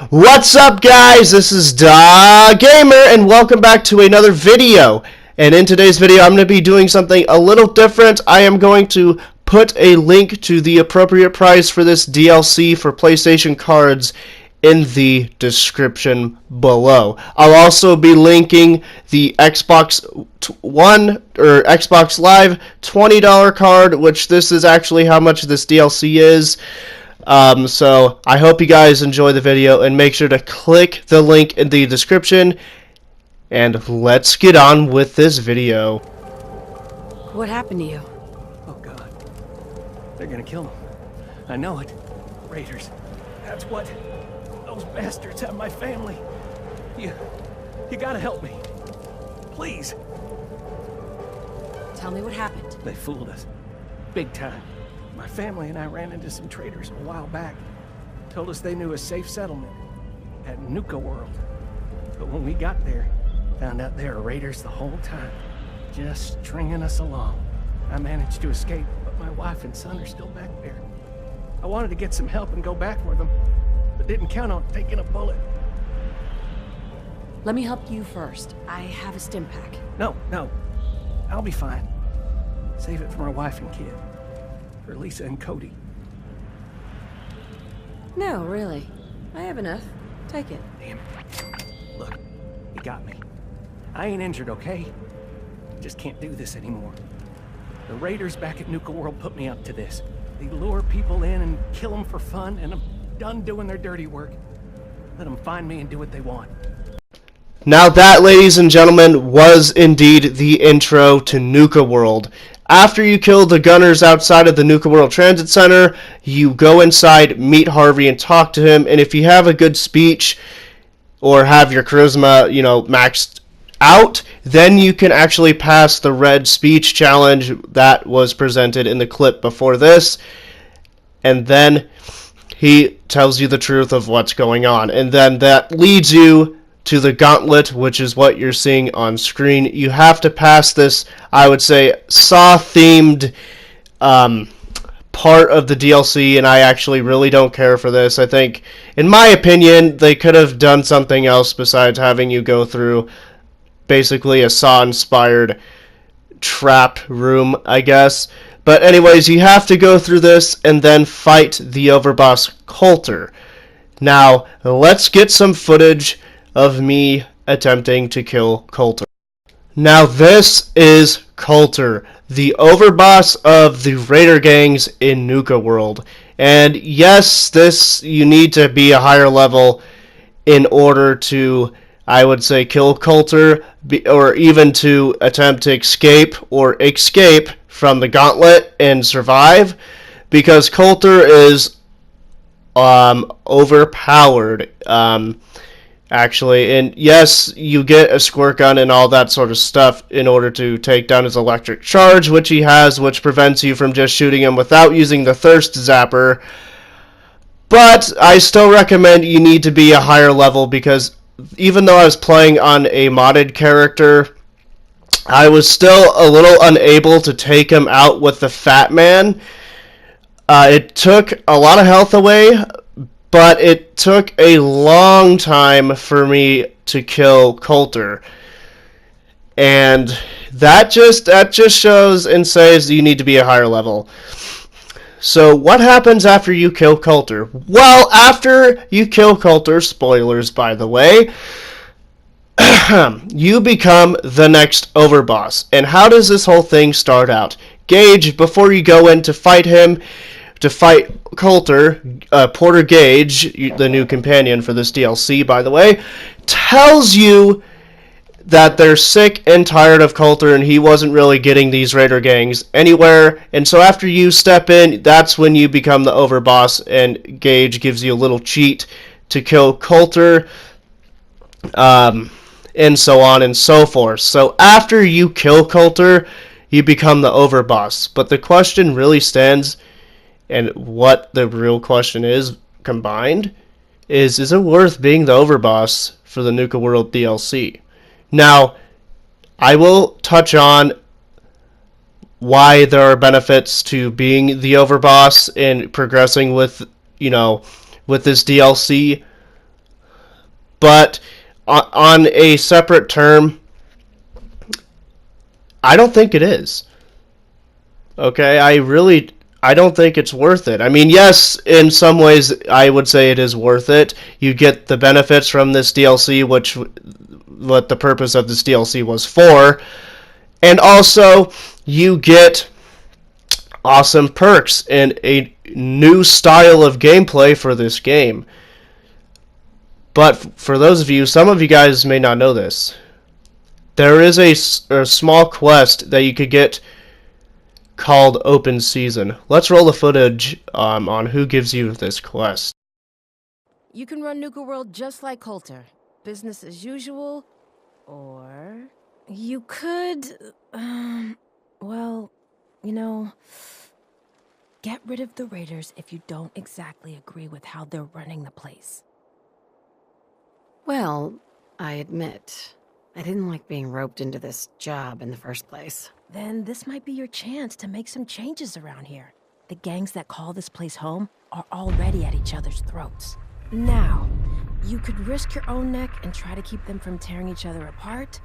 What's up, guys? This is Da Gamer, and welcome back to another video. And in today's video, I'm going to be doing something a little different. I am going to put a link to the appropriate price for this DLC for PlayStation cards in the description below. I'll also be linking the Xbox One or Xbox Live $20 card, which this is actually how much this DLC is. So I hope you guys enjoy the video, and make sure to click the link in the description, and let's get on with this video. What happened to you? Oh God, they're gonna kill him. I know it. Raiders. That's what. Those bastards have my family. You gotta help me. Please. Tell me what happened. They fooled us. Big time. My family and I ran into some traders a while back. Told us they knew a safe settlement at Nuka-World. But when we got there, found out they were raiders the whole time, just stringing us along. I managed to escape, but my wife and son are still back there. I wanted to get some help and go back for them, but didn't count on taking a bullet. Let me help you first. I have a stim pack. No. I'll be fine. Save it for my wife and kid. For Lisa and Cody. No, really. I have enough. Take it. Damn it. Look, you got me. I ain't injured, okay? Just can't do this anymore. The raiders back at Nuka-World put me up to this. They lure people in and kill them for fun, and I'm done doing their dirty work. Let them find me and do what they want. Now that, ladies and gentlemen, was indeed the intro to Nuka-World. After you kill the gunners outside of the Nuka-World Transit Center, you go inside, meet Harvey, and talk to him. And if you have a good speech or have your charisma, maxed out, then you can actually pass the red speech challenge that was presented in the clip before this. And then he tells you the truth of what's going on. And then that leads you to the gauntlet, which is what you're seeing on screen. You have to pass this, I would say, Saw-themed part of the DLC, and I actually really don't care for this. I think, in my opinion, they could have done something else besides having you go through basically a Saw-inspired trap room, I guess. But anyways, you have to go through this and then fight the overboss Coulter. Now, let's get some footage of me attempting to kill Coulter. Now this is Coulter, the overboss of the raider gangs in Nuka-World. And yes, you need to be a higher level in order to, I would say, kill Coulter, or even to attempt to escape from the gauntlet and survive, because Coulter is overpowered. Actually, and yes, you get a squirt gun and all that sort of stuff in order to take down his electric charge, which he has, which prevents you from just shooting him without using the thirst zapper. But I still recommend you need to be a higher level, because even though I was playing on a modded character, I was still a little unable to take him out with the Fat Man. It took a lot of health away, but it took a long time for me to kill Coulter. And that just shows and says you need to be a higher level. So what happens after you kill Coulter? Well, after you kill Coulter, spoilers by the way, you become the next overboss. And how does this whole thing start out? Gage, before you go in to fight him, to fight Coulter, Porter Gage, the new companion for this DLC, by the way, tells you that they're sick and tired of Coulter, and he wasn't really getting these raider gangs anywhere. And so after you step in, that's when you become the overboss, and Gage gives you a little cheat to kill Coulter, and so on and so forth. So after you kill Coulter, you become the overboss. But the question really stands, and what the real question is combined, is it worth being the overboss for the Nuka-World DLC? Now, I will touch on why there are benefits to being the overboss and progressing with, with this DLC. But on a separate term, I don't think it is. Okay, I don't think it's worth it. I mean, yes, in some ways I would say it is worth it. You get the benefits from this DLC, which what the purpose of this DLC was for, and also you get awesome perks and a new style of gameplay for this game. But for those of you, some of you guys may not know this. There is a small quest that you could get called Open Season. Let's roll the footage on who gives you this quest. You can run Nuka-World just like Coulter. Business as usual, or you could, well, you know, get rid of the Raiders if you don't exactly agree with how they're running the place. Well, I admit, I didn't like being roped into this job in the first place. Then this might be your chance to make some changes around here. The gangs that call this place home are already at each other's throats. Now, you could risk your own neck and try to keep them from tearing each other apart,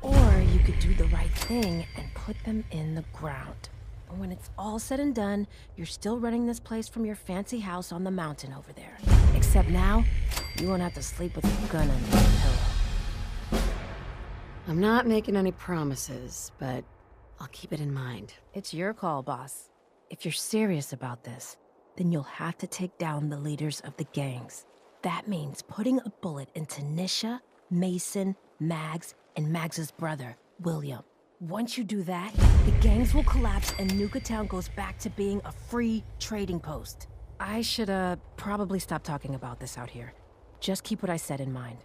or you could do the right thing and put them in the ground. When it's all said and done, you're still running this place from your fancy house on the mountain over there. Except now, you won't have to sleep with a gun under your pillow. I'm not making any promises, but I'll keep it in mind. It's your call, boss. If you're serious about this, then you'll have to take down the leaders of the gangs. That means putting a bullet into Nisha, Mason, Mags, and Mags's brother, William. Once you do that, the gangs will collapse and Nuka Town goes back to being a free trading post. I should, probably stop talking about this out here. Just keep what I said in mind.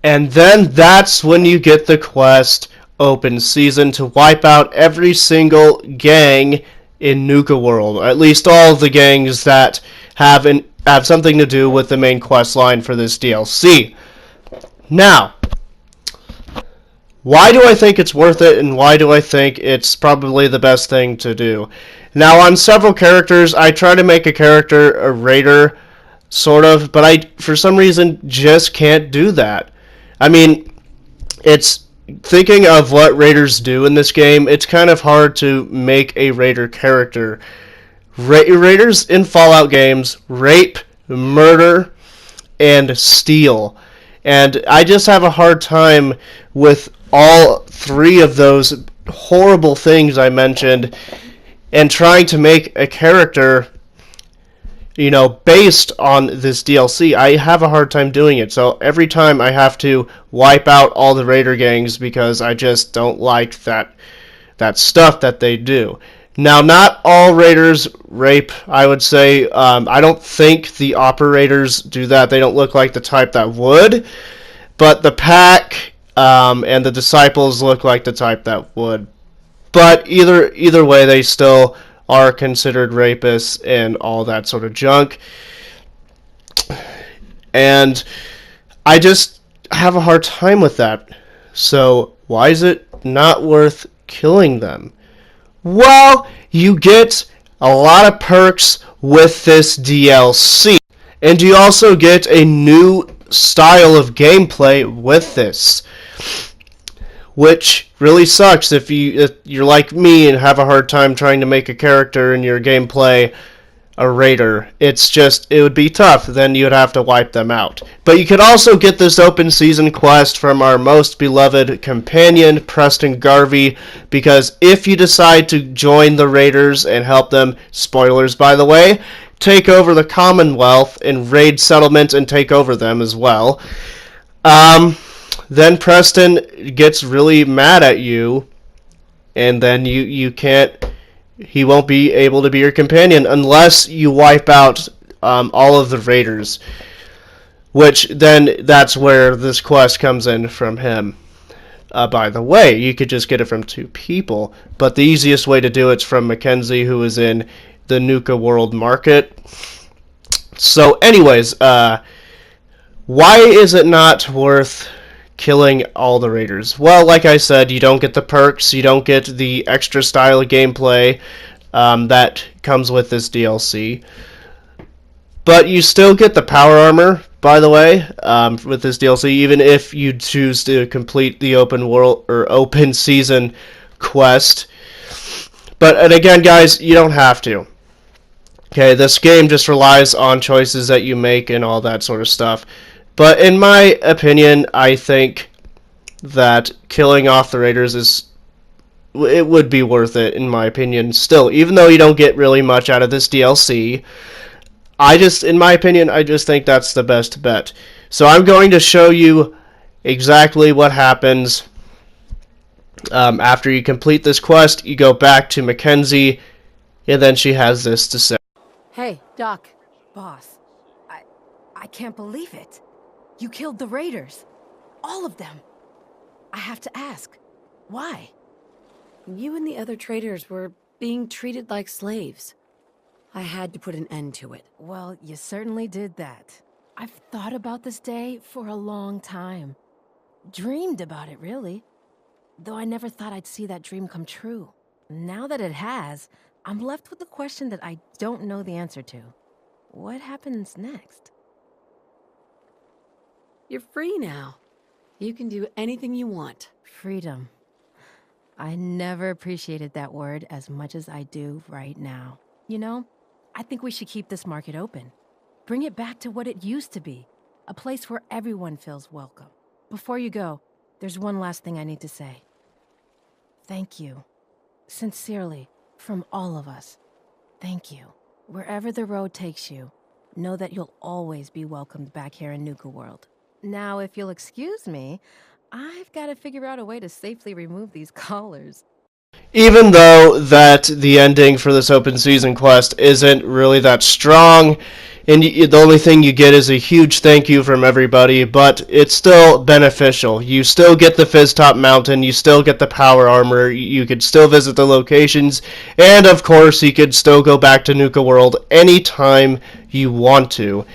And then that's when you get the quest Open Season to wipe out every single gang in Nuka-World. Or at least all the gangs that have something to do with the main quest line for this DLC. Now, why do I think it's worth it, and why do I think it's probably the best thing to do? Now, on several characters, I try to make a character a raider, sort of, but I, for some reason, just can't do that. I mean, it's thinking of what raiders do in this game, it's kind of hard to make a raider character. Raiders in Fallout games rape, murder, and steal. And I just have a hard time with all three of those horrible things I mentioned and trying to make a character, you know, based on this DLC. I have a hard time doing it. So every time I have to wipe out all the raider gangs because I just don't like that stuff that they do. Now, not all raiders rape, I would say. I don't think the operators do that. They don't look like the type that would. But the pack and the disciples look like the type that would. But either way, they still are considered rapists and all that sort of junk. And I just have a hard time with that. So why is it not worth killing them? Well, you get a lot of perks with this DLC. And you also get a new style of gameplay with this, which really sucks if you're like me and have a hard time trying to make a character in your gameplay a raider. It would be tough. Then you'd have to wipe them out. But you could also get this open season quest from our most beloved companion, Preston Garvey, because if you decide to join the raiders and help them, spoilers by the way, take over the Commonwealth and raid settlements and take over them as well, then Preston gets really mad at you, and then you can't. He won't be able to be your companion unless you wipe out all of the raiders. Which then that's where this quest comes in from him. By the way, you could just get it from 2 people, but the easiest way to do it's from Mackenzie, who is in the Nuka-World market. So, anyways, why is it not worth killing all the raiders? Well, like I said, you don't get the perks, you don't get the extra style of gameplay that comes with this DLC, but you still get the power armor, by the way, with this DLC, even if you choose to complete the open world or open season quest. But and again, guys, you don't have to. Okay, this game just relies on choices that you make and all that sort of stuff. But in my opinion, I think that killing off the Raiders it would be worth it, in my opinion, still. Even though you don't get really much out of this DLC, in my opinion, I just think that's the best bet. So I'm going to show you exactly what happens after you complete this quest. You go back to Mackenzie, and then she has this to say. Hey, Doc. Boss, I can't believe it. You killed the Raiders. All of them. I have to ask, why? You and the other traders were being treated like slaves. I had to put an end to it. Well, you certainly did that. I've thought about this day for a long time. Dreamed about it, really. Though I never thought I'd see that dream come true. Now that it has, I'm left with a question that I don't know the answer to. What happens next? You're free now. You can do anything you want. Freedom. I never appreciated that word as much as I do right now. You know, I think we should keep this market open. Bring it back to what it used to be. A place where everyone feels welcome. Before you go, there's one last thing I need to say. Thank you. Sincerely, from all of us. Thank you. Wherever the road takes you, know that you'll always be welcomed back here in Nuka-World. Now, if you'll excuse me, I've got to figure out a way to safely remove these collars. Even though that the ending for this open season quest isn't really that strong, and the only thing you get is a huge thank you from everybody, but it's still beneficial. You still get the Fizztop Mountain, you still get the power armor, you could still visit the locations, and of course you could still go back to Nuka-World anytime you want to.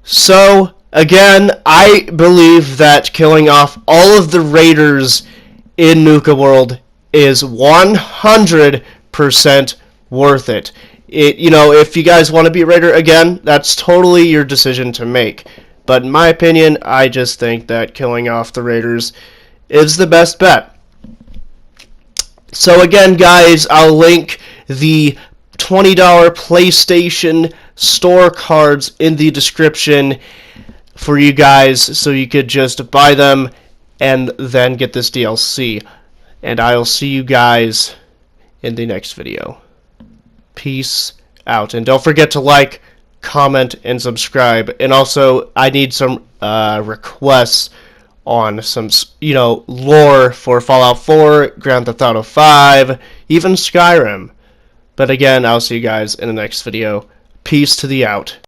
So, again, I believe that killing off all of the Raiders in Nuka-World is 100% worth it. If you guys want to be a Raider again, that's totally your decision to make. But in my opinion, I just think that killing off the Raiders is the best bet. So again, guys, I'll link the $20 PlayStation Store cards in the description for you guys, so you could just buy them and then get this DLC. And I'll see you guys in the next video. Peace out. And don't forget to like, comment, and subscribe. And also, I need some requests on some, lore for Fallout 4, Grand Theft Auto 5, even Skyrim. But again, I'll see you guys in the next video. Peace to the out.